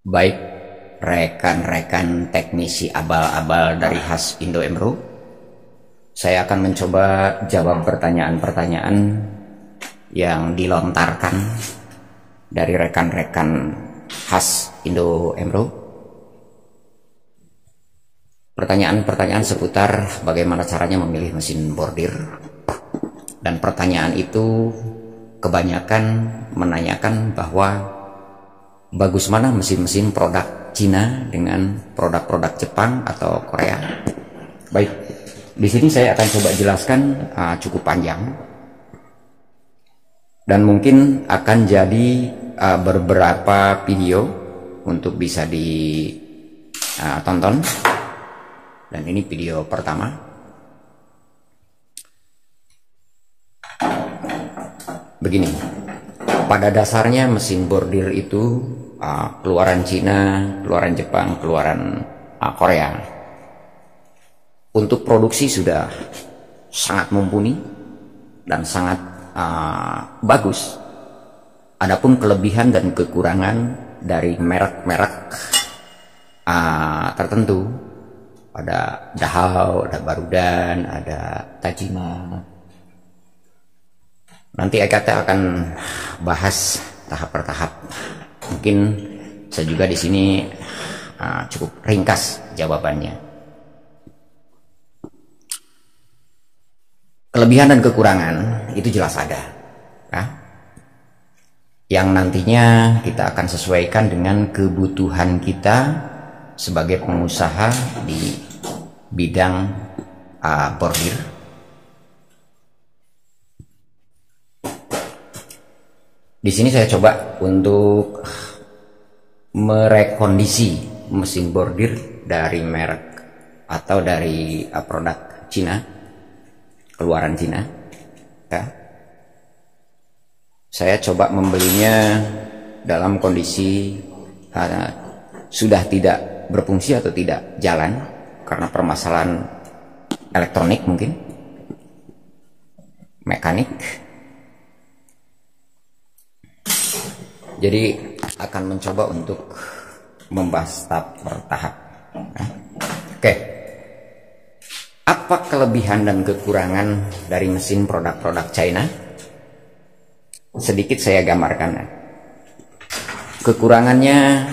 Baik, rekan-rekan teknisi abal-abal dari khas Indo Emro, saya akan mencoba jawab pertanyaan-pertanyaan yang dilontarkan dari rekan-rekan khas Indo Emro. Pertanyaan-pertanyaan seputar bagaimana caranya memilih mesin bordir, dan pertanyaan itu kebanyakan menanyakan bahwa bagus mana mesin-mesin produk Cina dengan produk-produk Jepang atau Korea. Baik, di sini saya akan coba jelaskan cukup panjang dan mungkin akan jadi beberapa video untuk bisa ditonton. Dan ini video pertama. Begini, pada dasarnya mesin bordir itu keluaran Cina, keluaran Jepang, keluaran Korea. Untuk produksi sudah sangat mumpuni dan sangat bagus. Adapun kelebihan dan kekurangan dari merek-merek tertentu, ada Dahau, ada Barudan, ada Tajima. Nanti Ekata akan bahas tahap per tahap. Mungkin saya juga di sini cukup ringkas jawabannya. Kelebihan dan kekurangan itu jelas ada, ya? Yang nantinya kita akan sesuaikan dengan kebutuhan kita sebagai pengusaha di bidang bordir. Di sini saya coba untuk merekondisi mesin bordir dari merek atau dari produk Cina, keluaran Cina. Ya. Saya coba membelinya dalam kondisi sudah tidak berfungsi atau tidak jalan karena permasalahan elektronik, mungkin mekanik. Jadi akan mencoba untuk membahas tahap per tahap. Oke, apa kelebihan dan kekurangan dari mesin produk-produk China? Sedikit saya gambarkan. Kekurangannya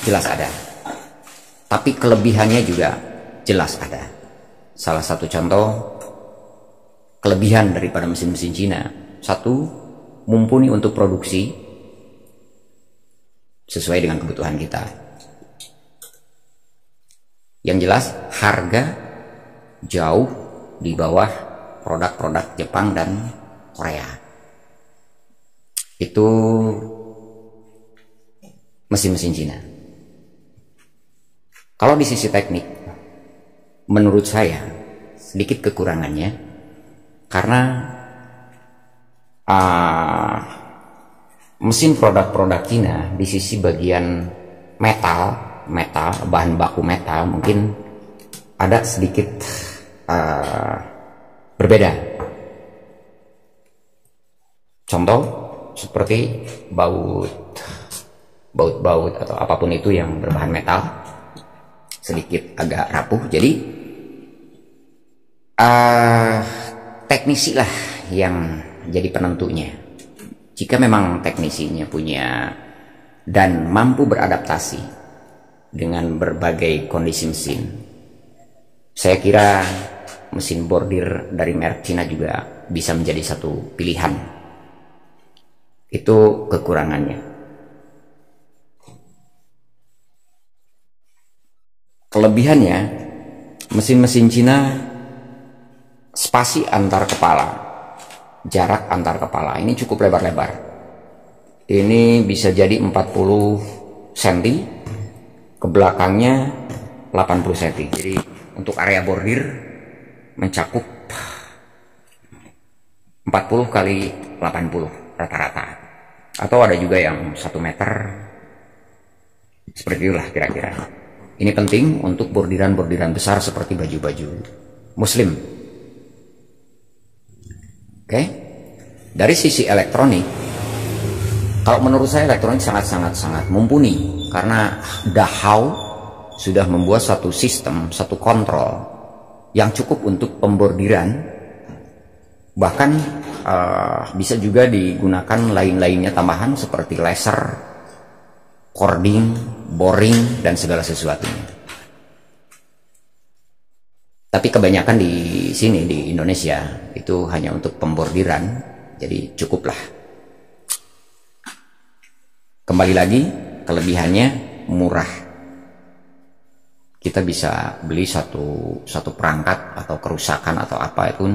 jelas ada, tapi kelebihannya juga jelas ada. Salah satu contoh kelebihan daripada mesin-mesin Cina: satu, mumpuni untuk produksi sesuai dengan kebutuhan kita. Yang jelas harga jauh di bawah produk-produk Jepang dan Korea. Itu mesin-mesin Cina. Kalau di sisi teknik, menurut saya sedikit kekurangannya karena mesin produk-produk Cina di sisi bagian metal, bahan baku metal mungkin ada sedikit berbeda. Contoh seperti baut atau apapun itu yang berbahan metal sedikit agak rapuh. Jadi teknisi lah yang jadi penentunya. Jika memang teknisinya punya dan mampu beradaptasi dengan berbagai kondisi mesin, saya kira mesin bordir dari merek Cina juga bisa menjadi satu pilihan. Itu kekurangannya. Kelebihannya, mesin-mesin Cina spasi antar kepala, jarak antar kepala ini cukup lebar-lebar. Ini bisa jadi 40 cm, ke belakangnya 80 cm. Jadi untuk area bordir mencakup 40 kali 80 rata-rata. Atau ada juga yang 1 meter. Seperti itulah kira-kira. Ini penting untuk bordiran-bordiran besar seperti baju-baju muslim. Oke. Dari sisi elektronik, kalau menurut saya elektronik sangat mumpuni. karena Dachau sudah membuat satu sistem, satu kontrol yang cukup untuk pembordiran. Bahkan bisa juga digunakan lain-lainnya tambahan seperti laser, cording, boring, dan segala sesuatunya. Tapi kebanyakan di sini di Indonesia itu hanya untuk pembordiran, jadi cukuplah. Kembali lagi, kelebihannya murah. Kita bisa beli satu perangkat atau kerusakan atau apa pun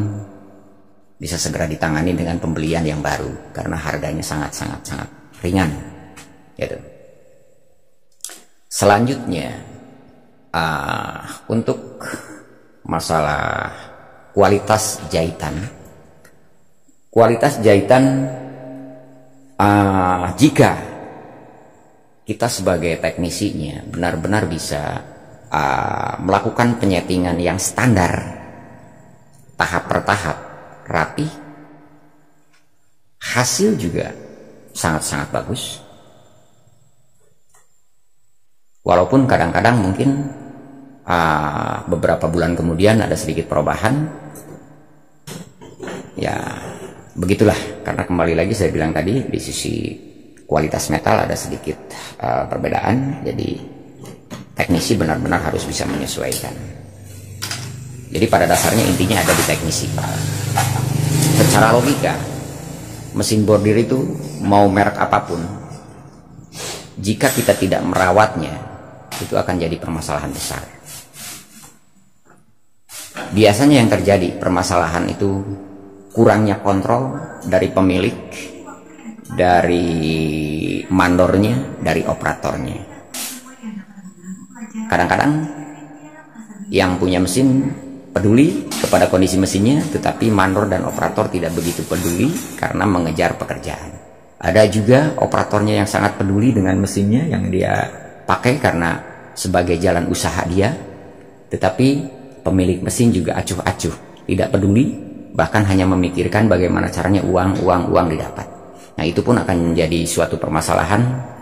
bisa segera ditangani dengan pembelian yang baru karena harganya sangat ringan, gitu. Selanjutnya untuk masalah kualitas jahitan. Kualitas jahitan jika kita sebagai teknisinya benar-benar bisa melakukan penyetingan yang standar, tahap per tahap, rapi, hasil juga sangat bagus. Walaupun kadang-kadang mungkin beberapa bulan kemudian ada sedikit perubahan, ya begitulah. Karena kembali lagi saya bilang tadi, di sisi kualitas metal ada sedikit perbedaan, jadi teknisi benar-benar harus bisa menyesuaikan. Jadi pada dasarnya intinya ada di teknisi. Secara logika, mesin bordir itu mau merek apapun, jika kita tidak merawatnya, itu akan jadi permasalahan besar. Biasanya yang terjadi permasalahan itu kurangnya kontrol dari pemilik, dari mandornya, dari operatornya. Kadang-kadang yang punya mesin peduli kepada kondisi mesinnya, tetapi mandor dan operator tidak begitu peduli karena mengejar pekerjaan. Ada juga operatornya yang sangat peduli dengan mesinnya yang dia pakai karena sebagai jalan usaha dia, tetapi pemilik mesin juga acuh-acuh, tidak peduli, bahkan hanya memikirkan bagaimana caranya uang didapat. Nah, itu pun akan menjadi suatu permasalahan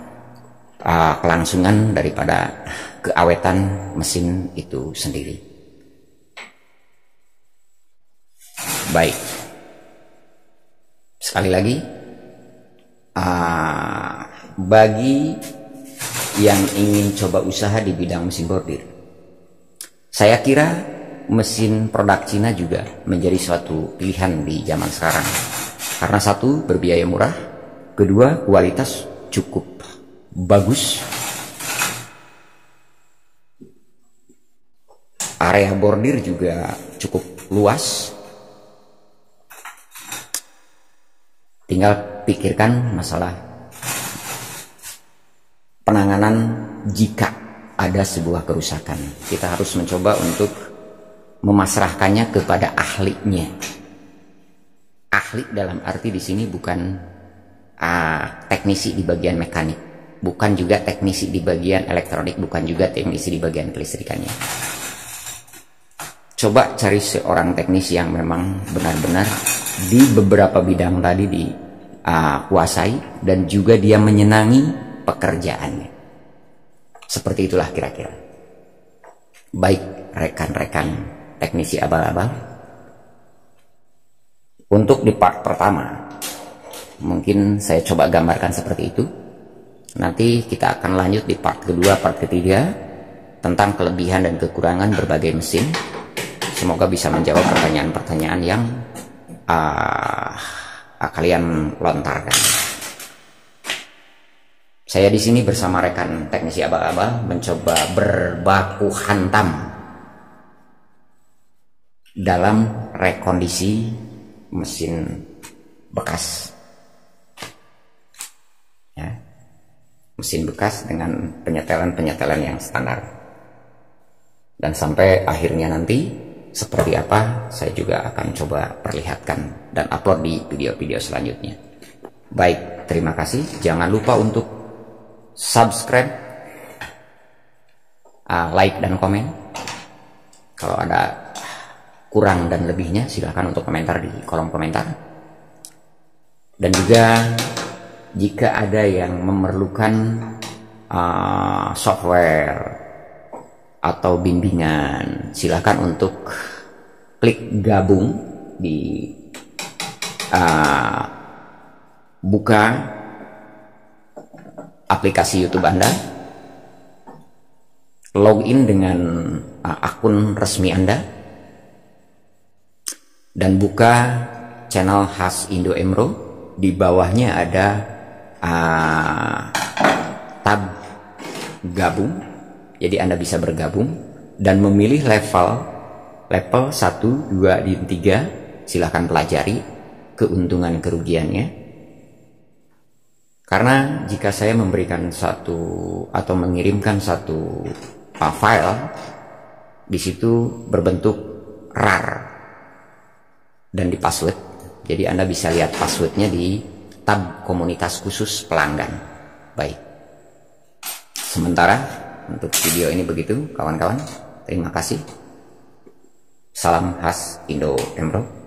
kelangsungan daripada keawetan mesin itu sendiri. Baik, sekali lagi, bagi yang ingin coba usaha di bidang mesin bordir, saya kira mesin produk Cina juga menjadi suatu pilihan di zaman sekarang. Karena satu, berbiaya murah, kedua, kualitas cukup bagus, area bordir juga cukup luas. Tinggal pikirkan masalah penanganan jika ada sebuah kerusakan. Kita harus mencoba untuk memasrahkannya kepada ahlinya. Ahli dalam arti di sini bukan teknisi di bagian mekanik, bukan juga teknisi di bagian elektronik, bukan juga teknisi di bagian kelistrikannya. Coba cari seorang teknisi yang memang benar-benar di beberapa bidang tadi dikuasai dan juga dia menyenangi pekerjaannya. Seperti itulah kira-kira. Baik rekan-rekan teknisi abal-abal, untuk di part pertama mungkin saya coba gambarkan seperti itu. Nanti kita akan lanjut di part kedua, part ketiga, tentang kelebihan dan kekurangan berbagai mesin. Semoga bisa menjawab pertanyaan-pertanyaan yang kalian lontarkan. Saya di sini bersama rekan teknisi abal-abal mencoba berbaku hantam dalam rekondisi mesin bekas, ya, mesin bekas dengan penyetelan yang standar, dan sampai akhirnya nanti seperti apa saya juga akan coba perlihatkan dan upload di video-video selanjutnya. Baik, terima kasih. Jangan lupa untuk subscribe, like dan komen. Kalau ada kurang dan lebihnya silahkan untuk komentar di kolom komentar. Dan juga jika ada yang memerlukan software atau bimbingan, silakan untuk klik gabung di buka aplikasi YouTube Anda, login dengan akun resmi Anda, dan buka channel khas Indo Emro. Di bawahnya ada tab gabung, jadi Anda bisa bergabung dan memilih level 1, 2, dan 3. Silahkan pelajari keuntungan kerugiannya, karena jika saya memberikan satu atau mengirimkan satu file, di situ berbentuk RAR dan di password, jadi Anda bisa lihat passwordnya di tab komunitas khusus pelanggan. Baik, sementara untuk video ini begitu kawan-kawan. Terima kasih. Salam khas Indo Emro.